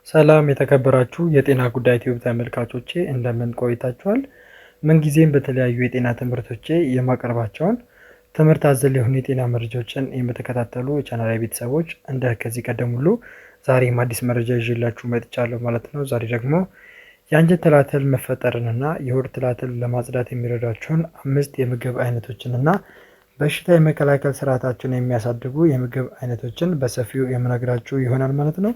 ሰላም የተከበራችሁ የጤና ጉዳይ ቲዩብ ተመልካቾቼ እንደምን ቆይታችኋል? ምንጊዜም በተለያዩ የጤና ትምህርቶቼ የማቀርባቸውን ትምህርት አዘል የሆኑ የጤና መረጃዎችን የምትከታተሉ የቻናላዊ ቤተሰቦች እንደ ከዚህ ቀደም ሁሉ ዛሬም አዲስ መረጃ ይዤላችሁ መጥቻለሁ ማለት ነው። ዛሬ ደግሞ የአንጀት ትላትል መፈጠርንና የሆድ ትላትል ለማጽዳት የሚረዷቸውን 5 የምግብ አይነቶችንና በሽታ የመከላከል ስርዓታቸውን የሚያሳድጉ የምግብ አይነቶችን በሰፊው የምነግራችሁ ይሆናል ማለት ነው።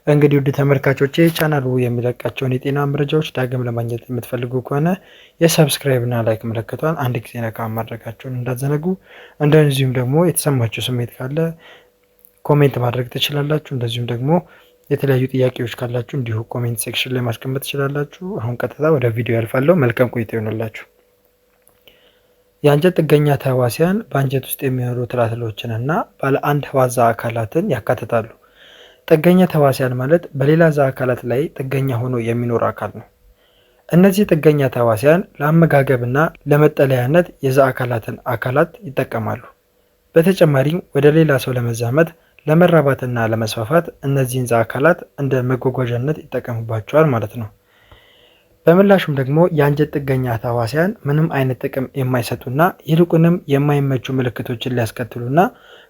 እንግዲህ ውድ ተመልካቾቼ ቻናሉ የሚለቃቸውን የጤና መረጃዎች ዳግም ለማግኘት የምትፈልጉ ከሆነ የሰብስክራይብ እና ላይክ ምልክቷን አንድ ጊዜ ነካ ማድረጋቸውን እንዳትዘነጉ። እንደዚሁም ደግሞ የተሰማችሁ ስሜት ካለ ኮሜንት ማድረግ ትችላላችሁ። እንደዚሁም ደግሞ የተለያዩ ጥያቄዎች ካላችሁ እንዲሁ ኮሜንት ሴክሽን ላይ ማስቀመጥ ትችላላችሁ። አሁን ቀጥታ ወደ ቪዲዮ ያልፋለሁ። መልካም ቆይታ ይሆንላችሁ። የአንጀት ጥገኛ ተህዋሲያን በአንጀት ውስጥ የሚኖሩ ትላትሎችን እና ባለ አንድ ህዋዛ አካላትን ያካትታሉ። ጥገኛ ተህዋሲያን ማለት በሌላ ዛ አካላት ላይ ጥገኛ ሆኖ የሚኖር አካል ነው። እነዚህ ጥገኛ ተህዋሲያን ለአመጋገብና ለመጠለያነት የዛ አካላት ይጠቀማሉ። በተጨማሪም ወደ ሌላ ሰው ለመዛመት ለመራባትና ለመስፋፋት እነዚህን ዛ አካላት እንደ መጓጓዣነት ይጠቀሙባቸዋል ማለት ነው። በምላሹም ደግሞ የአንጀት ጥገኛ ተህዋሲያን ምንም አይነት ጥቅም የማይሰጡና ይልቁንም የማይመቹ ምልክቶችን ሊያስከትሉና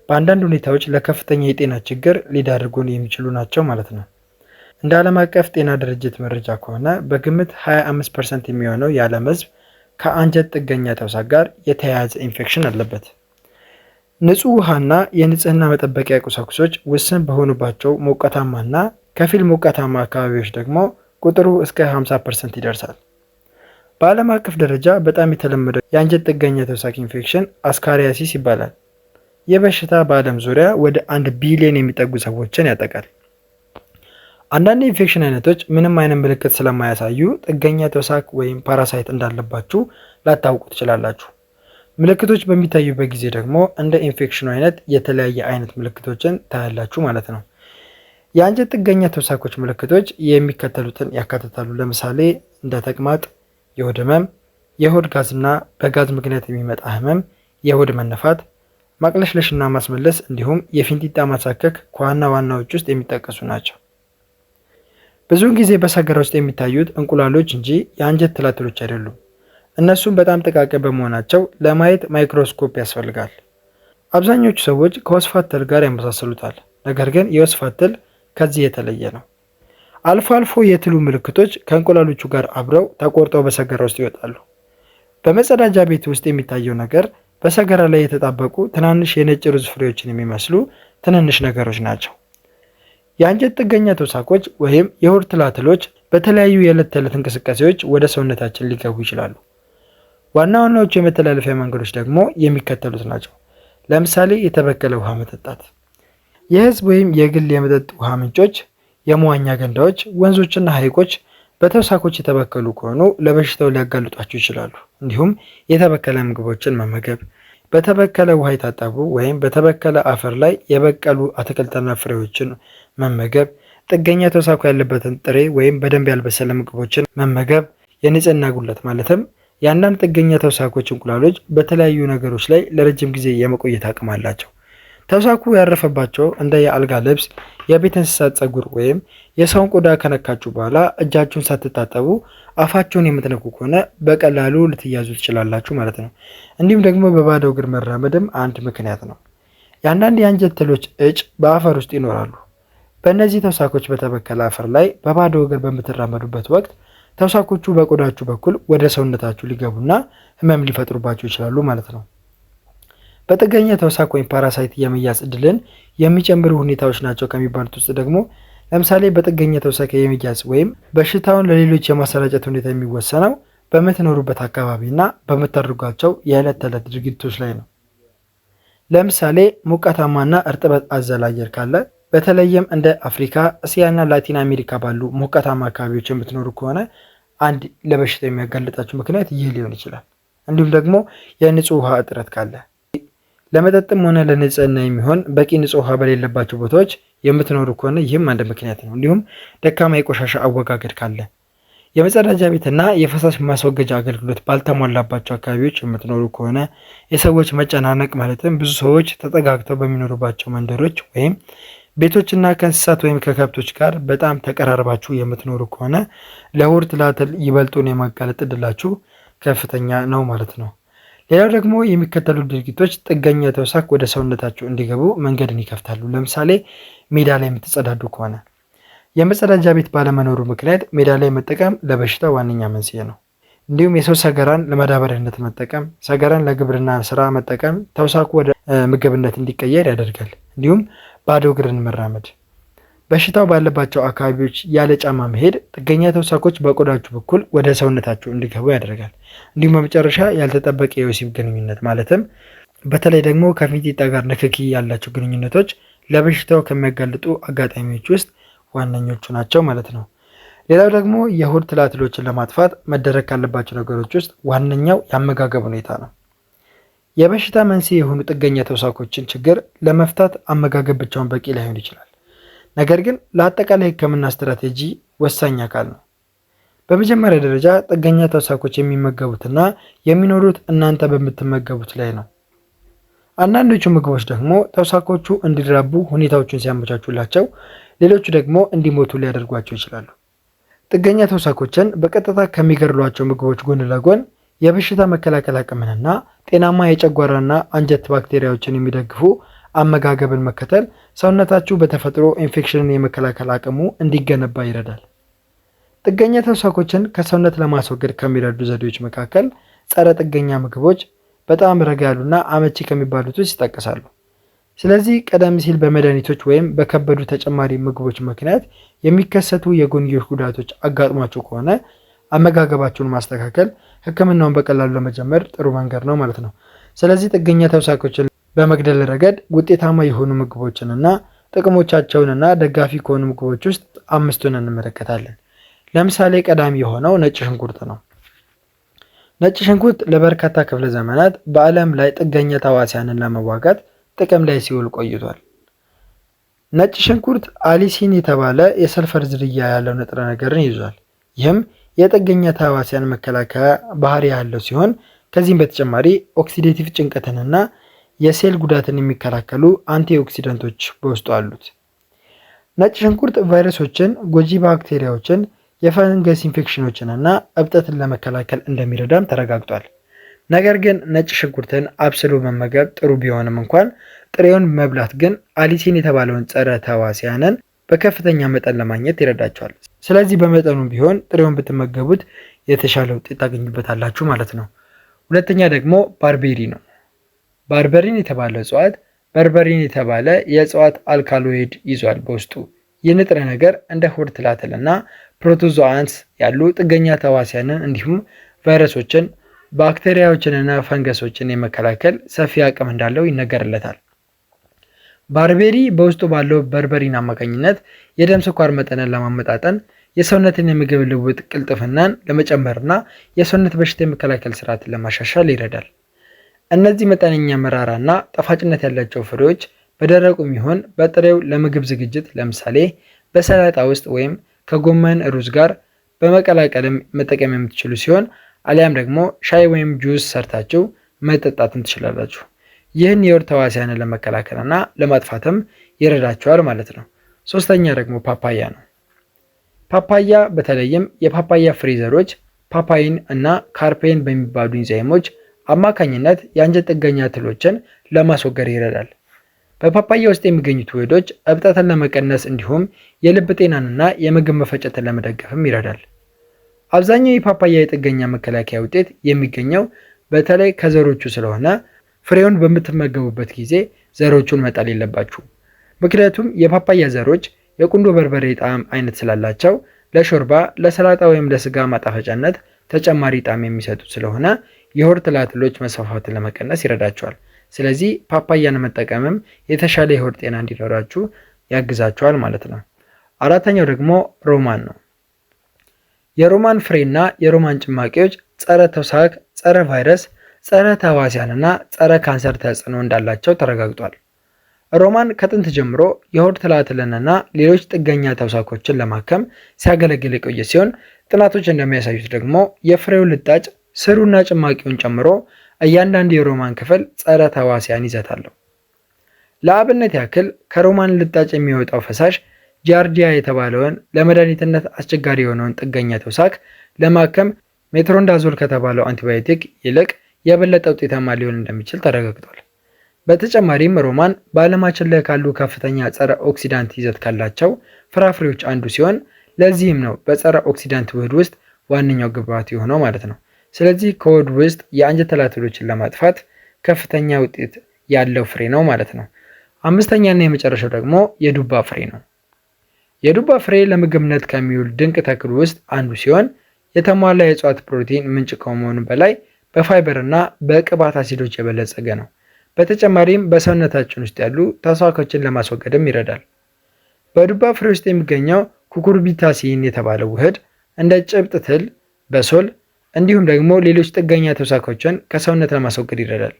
በአንዳንድ ሁኔታዎች ለከፍተኛ የጤና ችግር ሊዳርጉን የሚችሉ ናቸው ማለት ነው። እንደ ዓለም አቀፍ ጤና ድርጅት መረጃ ከሆነ በግምት 25% የሚሆነው የዓለም ሕዝብ ከአንጀት ጥገኛ ተውሳክ ጋር የተያያዘ ኢንፌክሽን አለበት። ንጹህ ውሃና የንጽህና መጠበቂያ ቁሳቁሶች ውስን በሆኑባቸው ሞቃታማና ከፊል ሞቃታማ አካባቢዎች ደግሞ ቁጥሩ እስከ 50% ይደርሳል። በዓለም አቀፍ ደረጃ በጣም የተለመደው የአንጀት ጥገኛ ተውሳክ ኢንፌክሽን አስካሪያሲስ ይባላል። ይህ በሽታ በዓለም ዙሪያ ወደ 1 ቢሊዮን የሚጠጉ ሰዎችን ያጠቃል። አንዳንድ ኢንፌክሽን አይነቶች ምንም አይነት ምልክት ስለማያሳዩ ጥገኛ ተውሳክ ወይም ፓራሳይት እንዳለባችሁ ላታውቁ ትችላላችሁ። ምልክቶች በሚታዩበት ጊዜ ደግሞ እንደ ኢንፌክሽኑ አይነት የተለያየ አይነት ምልክቶችን ታያላችሁ ማለት ነው። የአንጀት ጥገኛ ተውሳኮች ምልክቶች የሚከተሉትን ያካትታሉ። ለምሳሌ እንደ ተቅማጥ፣ የሆድ ህመም፣ የሆድ ጋዝና በጋዝ ምክንያት የሚመጣ ህመም፣ የሆድ መነፋት፣ ማቅለሽለሽና ማስመለስ እንዲሁም የፊንጢጣ ማሳከክ ከዋና ዋናዎች ውስጥ የሚጠቀሱ ናቸው። ብዙውን ጊዜ በሰገራ ውስጥ የሚታዩት እንቁላሎች እንጂ የአንጀት ትላትሎች አይደሉም። እነሱም በጣም ጥቃቅን በመሆናቸው ለማየት ማይክሮስኮፕ ያስፈልጋል። አብዛኞቹ ሰዎች ከወስፋት ትል ጋር ያመሳሰሉታል። ነገር ግን የወስፋት ትል ከዚህ የተለየ ነው። አልፎ አልፎ የትሉ ምልክቶች ከእንቁላሎቹ ጋር አብረው ተቆርጠው በሰገራ ውስጥ ይወጣሉ። በመጸዳጃ ቤት ውስጥ የሚታየው ነገር በሰገራ ላይ የተጣበቁ ትናንሽ የነጭ ሩዝ ፍሬዎችን የሚመስሉ ትንንሽ ነገሮች ናቸው። የአንጀት ጥገኛ ተውሳኮች ወይም የሆድ ትላትሎች በተለያዩ የዕለት ተዕለት እንቅስቃሴዎች ወደ ሰውነታችን ሊገቡ ይችላሉ። ዋና ዋናዎቹ የመተላለፊያ መንገዶች ደግሞ የሚከተሉት ናቸው። ለምሳሌ የተበከለ ውሃ መጠጣት። የህዝብ ወይም የግል የመጠጥ ውሃ ምንጮች፣ የመዋኛ ገንዳዎች፣ ወንዞችና ሐይቆች በተውሳኮች የተበከሉ ከሆኑ ለበሽታው ሊያጋልጧቸው ይችላሉ። እንዲሁም የተበከለ ምግቦችን መመገብ፣ በተበከለ ውሃ የታጠቡ ወይም በተበከለ አፈር ላይ የበቀሉ አትክልትና ፍሬዎችን መመገብ፣ ጥገኛ ተውሳኩ ያለበትን ጥሬ ወይም በደንብ ያልበሰለ ምግቦችን መመገብ፣ የንጽህና ጉድለት ማለትም የአንዳንድ ጥገኛ ተውሳኮች እንቁላሎች በተለያዩ ነገሮች ላይ ለረጅም ጊዜ የመቆየት አቅም አላቸው። ተውሳኩ ያረፈባቸው እንደ የአልጋ ልብስ፣ የቤት እንስሳት ፀጉር ወይም የሰውን ቆዳ ከነካችሁ በኋላ እጃችሁን ሳትታጠቡ አፋቸውን የምትነኩ ከሆነ በቀላሉ ልትያዙ ትችላላችሁ ማለት ነው። እንዲሁም ደግሞ በባዶ እግር መራመድም አንድ ምክንያት ነው። የአንዳንድ የአንጀት ትሎች እጭ በአፈር ውስጥ ይኖራሉ። በእነዚህ ተውሳኮች በተበከለ አፈር ላይ በባዶ እግር በምትራመዱበት ወቅት ተውሳኮቹ በቆዳችሁ በኩል ወደ ሰውነታችሁ ሊገቡና ህመም ሊፈጥሩባችሁ ይችላሉ ማለት ነው። በጥገኛ ተውሳክ ወይም ፓራሳይት የመያዝ እድልን የሚጨምሩ ሁኔታዎች ናቸው ከሚባሉት ውስጥ ደግሞ ለምሳሌ በጥገኛ ተውሳክ የመያዝ ወይም በሽታውን ለሌሎች የማሰራጨት ሁኔታ የሚወሰነው በምትኖሩበት አካባቢና በምታደርጓቸው የዕለት ተዕለት ድርጊቶች ላይ ነው። ለምሳሌ ሞቃታማና እርጥበት አዘል አየር ካለ በተለይም እንደ አፍሪካ፣ እስያና ላቲን አሜሪካ ባሉ ሞቃታማ አካባቢዎች የምትኖሩ ከሆነ አንድ ለበሽታ የሚያጋልጣችሁ ምክንያት ይህ ሊሆን ይችላል። እንዲሁም ደግሞ የንጹህ ውሃ እጥረት ካለ፣ ለመጠጥም ሆነ ለንጽህና የሚሆን በቂ ንጹህ ውሃ በሌለባቸው ቦታዎች የምትኖሩ ከሆነ ይህም አንድ ምክንያት ነው። እንዲሁም ደካማ የቆሻሻ አወጋገድ ካለ፣ የመጸዳጃ ቤትና የፈሳሽ ማስወገጃ አገልግሎት ባልተሟላባቸው አካባቢዎች የምትኖሩ ከሆነ፣ የሰዎች መጨናነቅ ማለትም ብዙ ሰዎች ተጠጋግተው በሚኖሩባቸው መንደሮች ወይም ቤቶችና ከእንስሳት ወይም ከከብቶች ጋር በጣም ተቀራርባችሁ የምትኖሩ ከሆነ ለሆድ ትላትል ይበልጡን የማጋለጥ እድላችሁ ከፍተኛ ነው ማለት ነው። ሌላው ደግሞ የሚከተሉ ድርጊቶች ጥገኛ ተውሳክ ወደ ሰውነታችሁ እንዲገቡ መንገድን ይከፍታሉ። ለምሳሌ ሜዳ ላይ የምትጸዳዱ ከሆነ የመጸዳጃ ቤት ባለመኖሩ ምክንያት ሜዳ ላይ መጠቀም ለበሽታ ዋነኛ መንስኤ ነው። እንዲሁም የሰው ሰገራን ለማዳበሪያነት መጠቀም፣ ሰገራን ለግብርና ስራ መጠቀም ተውሳኩ ወደ ምግብነት እንዲቀየር ያደርጋል። እንዲሁም ባዶ እግርን መራመድ፣ በሽታው ባለባቸው አካባቢዎች ያለ ጫማ መሄድ ጥገኛ ተውሳኮች በቆዳችሁ በኩል ወደ ሰውነታችሁ እንዲገቡ ያደርጋል። እንዲሁም በመጨረሻ ያልተጠበቀ የወሲብ ግንኙነት ማለትም በተለይ ደግሞ ከፊንጢጣ ጋር ንክኪ ያላቸው ግንኙነቶች ለበሽታው ከሚያጋልጡ አጋጣሚዎች ውስጥ ዋነኞቹ ናቸው ማለት ነው። ሌላው ደግሞ የሆድ ትላትሎችን ለማጥፋት መደረግ ካለባቸው ነገሮች ውስጥ ዋነኛው የአመጋገብ ሁኔታ ነው። የበሽታ መንስኤ የሆኑ ጥገኛ ተውሳኮችን ችግር ለመፍታት አመጋገብ ብቻውን በቂ ላይሆን ይችላል። ነገር ግን ለአጠቃላይ ሕክምና ስትራቴጂ ወሳኝ አካል ነው። በመጀመሪያ ደረጃ ጥገኛ ተውሳኮች የሚመገቡትና የሚኖሩት እናንተ በምትመገቡት ላይ ነው። አንዳንዶቹ ምግቦች ደግሞ ተውሳኮቹ እንዲራቡ ሁኔታዎችን ሲያመቻቹላቸው፣ ሌሎቹ ደግሞ እንዲሞቱ ሊያደርጓቸው ይችላሉ። ጥገኛ ተውሳኮችን በቀጥታ ከሚገድሏቸው ምግቦች ጎን ለጎን የበሽታ መከላከል አቅምንና ጤናማ የጨጓራና አንጀት ባክቴሪያዎችን የሚደግፉ አመጋገብን መከተል ሰውነታችሁ በተፈጥሮ ኢንፌክሽንን የመከላከል አቅሙ እንዲገነባ ይረዳል። ጥገኛ ተውሳኮችን ከሰውነት ለማስወገድ ከሚረዱ ዘዴዎች መካከል ጸረ ጥገኛ ምግቦች በጣም ረጋ ያሉና አመቺ ከሚባሉት ውስጥ ይጠቀሳሉ። ስለዚህ ቀደም ሲል በመድኃኒቶች ወይም በከበዱ ተጨማሪ ምግቦች ምክንያት የሚከሰቱ የጎንዮሽ ጉዳቶች አጋጥሟቸው ከሆነ አመጋገባቸውን ማስተካከል ሕክምናውን በቀላሉ ለመጀመር ጥሩ መንገድ ነው ማለት ነው። ስለዚህ ጥገኛ ተውሳኮችን በመግደል ረገድ ውጤታማ የሆኑ ምግቦችንና ጥቅሞቻቸውንና ደጋፊ ከሆኑ ምግቦች ውስጥ አምስቱን እንመለከታለን። ለምሳሌ ቀዳሚ የሆነው ነጭ ሽንኩርት ነው። ነጭ ሽንኩርት ለበርካታ ክፍለ ዘመናት በዓለም ላይ ጥገኛ ተዋሲያንን ለመዋጋት ጥቅም ላይ ሲውል ቆይቷል። ነጭ ሽንኩርት አሊሲን የተባለ የሰልፈር ዝርያ ያለው ንጥረ ነገርን ይዟል። ይህም የጥገኛ ተዋሲያን መከላከያ ባህሪ ያለው ሲሆን ከዚህም በተጨማሪ ኦክሲዴቲቭ ጭንቀትንና የሴል ጉዳትን የሚከላከሉ አንቲኦክሲደንቶች በውስጡ አሉት። ነጭ ሽንኩርት ቫይረሶችን፣ ጎጂ ባክቴሪያዎችን፣ የፈንገስ ኢንፌክሽኖችንና እብጠትን ለመከላከል እንደሚረዳም ተረጋግጧል። ነገር ግን ነጭ ሽንኩርትን አብስሎ መመገብ ጥሩ ቢሆንም እንኳን ጥሬውን መብላት ግን አሊሲን የተባለውን ጸረ ተዋሲያንን በከፍተኛ መጠን ለማግኘት ይረዳቸዋል። ስለዚህ በመጠኑም ቢሆን ጥሬውን ብትመገቡት የተሻለ ውጤት ታገኙበታላችሁ ማለት ነው። ሁለተኛ ደግሞ ባርቤሪ ነው። ባርበሪን የተባለ እጽዋት በርበሪን የተባለ የእጽዋት አልካሎይድ ይዟል በውስጡ። ይህ ንጥረ ነገር እንደ ሆድ ትላትል እና ፕሮቶዞአንስ ያሉ ጥገኛ ተዋሲያንን እንዲሁም ቫይረሶችን፣ ባክቴሪያዎችንና ፈንገሶችን የመከላከል ሰፊ አቅም እንዳለው ይነገርለታል። ባርቤሪ በውስጡ ባለው በርበሪን አማካኝነት የደም ስኳር መጠንን ለማመጣጠን፣ የሰውነትን የምግብ ልውውጥ ቅልጥፍናን ለመጨመርና የሰውነት በሽታ የመከላከል ስርዓትን ለማሻሻል ይረዳል። እነዚህ መጠነኛ መራራና ጣፋጭነት ያላቸው ፍሬዎች በደረቁም ይሁን በጥሬው ለምግብ ዝግጅት ለምሳሌ በሰላጣ ውስጥ ወይም ከጎመን ሩዝ ጋር በመቀላቀልም መጠቀም የምትችሉ ሲሆን አሊያም ደግሞ ሻይ ወይም ጁስ ሰርታችሁ መጠጣትም ትችላላችሁ። ይህን የሆድ ተዋሲያንን ለመከላከልና ለማጥፋትም ይረዳቸዋል ማለት ነው። ሶስተኛ ደግሞ ፓፓያ ነው። ፓፓያ በተለይም የፓፓያ ፍሬ ዘሮች ፓፓይን እና ካርፔን በሚባሉ ኢንዛይሞች አማካኝነት የአንጀት ጥገኛ ትሎችን ለማስወገድ ይረዳል። በፓፓያ ውስጥ የሚገኙት ውህዶች እብጠትን ለመቀነስ እንዲሁም የልብ ጤናንና የምግብ መፈጨትን ለመደገፍም ይረዳል። አብዛኛው የፓፓያ የጥገኛ መከላከያ ውጤት የሚገኘው በተለይ ከዘሮቹ ስለሆነ ፍሬውን በምትመገቡበት ጊዜ ዘሮቹን መጣል የለባችሁም። ምክንያቱም የፓፓያ ዘሮች የቁንዶ በርበሬ ጣዕም አይነት ስላላቸው ለሾርባ፣ ለሰላጣ ወይም ለስጋ ማጣፈጫነት ተጨማሪ ጣዕም የሚሰጡ ስለሆነ የሆድ ትላትሎች መስፋፋትን ለመቀነስ ይረዳቸዋል። ስለዚህ ፓፓያን መጠቀምም የተሻለ የሆድ ጤና እንዲኖራችሁ ያግዛቸዋል ማለት ነው። አራተኛው ደግሞ ሮማን ነው። የሮማን ፍሬና የሮማን ጭማቂዎች ጸረ ተውሳክ፣ ጸረ ቫይረስ፣ ጸረ ተዋሲያንና ጸረ ካንሰር ተጽዕኖ እንዳላቸው ተረጋግጧል። ሮማን ከጥንት ጀምሮ የሆድ ትላትልንና ሌሎች ጥገኛ ተውሳኮችን ለማከም ሲያገለግል የቆየ ሲሆን ጥናቶች እንደሚያሳዩት ደግሞ የፍሬው ልጣጭ ስሩና ጭማቂውን ጨምሮ እያንዳንዱ የሮማን ክፍል ጸረ ተዋሲያን ይዘት አለው። ለአብነት ያክል ከሮማን ልጣጭ የሚወጣው ፈሳሽ ጃርዲያ የተባለውን ለመድኃኒትነት አስቸጋሪ የሆነውን ጥገኛ ተውሳክ ለማከም ሜትሮንዳዞል ከተባለው አንቲባዮቲክ ይልቅ የበለጠ ውጤታማ ሊሆን እንደሚችል ተረጋግጧል። በተጨማሪም ሮማን በዓለማችን ላይ ካሉ ከፍተኛ ጸረ ኦክሲዳንት ይዘት ካላቸው ፍራፍሬዎች አንዱ ሲሆን ለዚህም ነው በጸረ ኦክሲዳንት ውህድ ውስጥ ዋነኛው ግብዓት የሆነው ማለት ነው። ስለዚህ ከውህድ ውስጥ የአንጀት ትላትሎችን ለማጥፋት ከፍተኛ ውጤት ያለው ፍሬ ነው ማለት ነው። አምስተኛና የመጨረሻው ደግሞ የዱባ ፍሬ ነው። የዱባ ፍሬ ለምግብነት ከሚውል ድንቅ ተክል ውስጥ አንዱ ሲሆን የተሟላ የእጽዋት ፕሮቲን ምንጭ ከመሆኑ በላይ በፋይበር እና በቅባት አሲዶች የበለጸገ ነው። በተጨማሪም በሰውነታችን ውስጥ ያሉ ተውሳኮችን ለማስወገድም ይረዳል። በዱባ ፍሬ ውስጥ የሚገኘው ኩኩርቢታሲን የተባለው ውህድ እንደ ጭብጥ ትል፣ በሶል እንዲሁም ደግሞ ሌሎች ጥገኛ ተውሳኮችን ከሰውነት ለማስወገድ ይረዳል።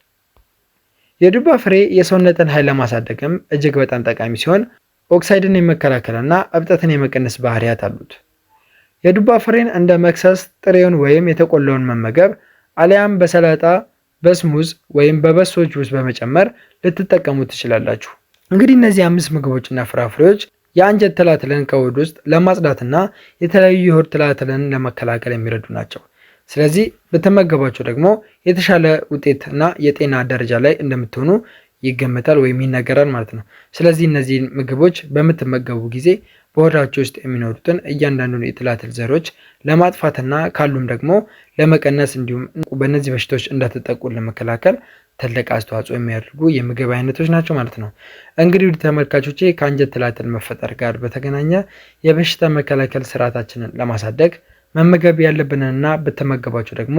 የዱባ ፍሬ የሰውነትን ኃይል ለማሳደግም እጅግ በጣም ጠቃሚ ሲሆን ኦክሳይድን የመከላከልና እብጠትን የመቀነስ ባህሪያት አሉት። የዱባ ፍሬን እንደ መክሰስ ጥሬውን ወይም የተቆላውን መመገብ አሊያም በሰላጣ በስሙዝ ወይም በበሶች ውስጥ በመጨመር ልትጠቀሙ ትችላላችሁ። እንግዲህ እነዚህ 5 ምግቦችና ፍራፍሬዎች የአንጀት ትላትልን ከሆድ ውስጥ ለማጽዳትና የተለያዩ የሆድ ትላትልን ለመከላከል የሚረዱ ናቸው። ስለዚህ ብትመገባቸው ደግሞ የተሻለ ውጤትና የጤና ደረጃ ላይ እንደምትሆኑ ይገመታል ወይም ይነገራል ማለት ነው። ስለዚህ እነዚህን ምግቦች በምትመገቡ ጊዜ በሆዳቸው ውስጥ የሚኖሩትን እያንዳንዱን የትላትል ዘሮች ለማጥፋትና ካሉም ደግሞ ለመቀነስ እንዲሁም በእነዚህ በሽታዎች እንዳትጠቁ ለመከላከል ትልቅ አስተዋጽኦ የሚያደርጉ የምግብ አይነቶች ናቸው ማለት ነው። እንግዲህ ውድ ተመልካቾቼ ከአንጀት ትላትል መፈጠር ጋር በተገናኘ የበሽታ መከላከል ስርዓታችንን ለማሳደግ መመገብ ያለብንና ብትመገባቸው ደግሞ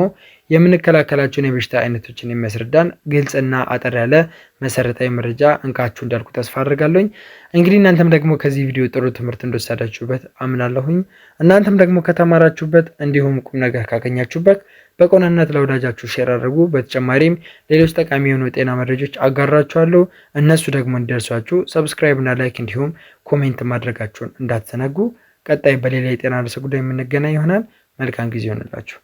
የምንከላከላቸውን የበሽታ አይነቶችን የሚያስረዳን ግልጽና አጠር ያለ መሰረታዊ መረጃ እንካችሁ እንዳልኩ ተስፋ አድርጋለሁኝ። እንግዲህ እናንተም ደግሞ ከዚህ ቪዲዮ ጥሩ ትምህርት እንደወሰዳችሁበት አምናለሁኝ። እናንተም ደግሞ ከተማራችሁበት እንዲሁም ቁም ነገር ካገኛችሁበት በቀናነት ለወዳጃችሁ ሼር አድርጉ። በተጨማሪም ሌሎች ጠቃሚ የሆኑ የጤና መረጃዎች አጋራችኋለሁ። እነሱ ደግሞ እንዲደርሷችሁ ሰብስክራይብ እና ላይክ እንዲሁም ኮሜንት ማድረጋችሁን እንዳትዘነጉ። ቀጣይ በሌላ የጤና ርዕሰ ጉዳይ የምንገናኝ ይሆናል። መልካም ጊዜ ይሆንላችሁ።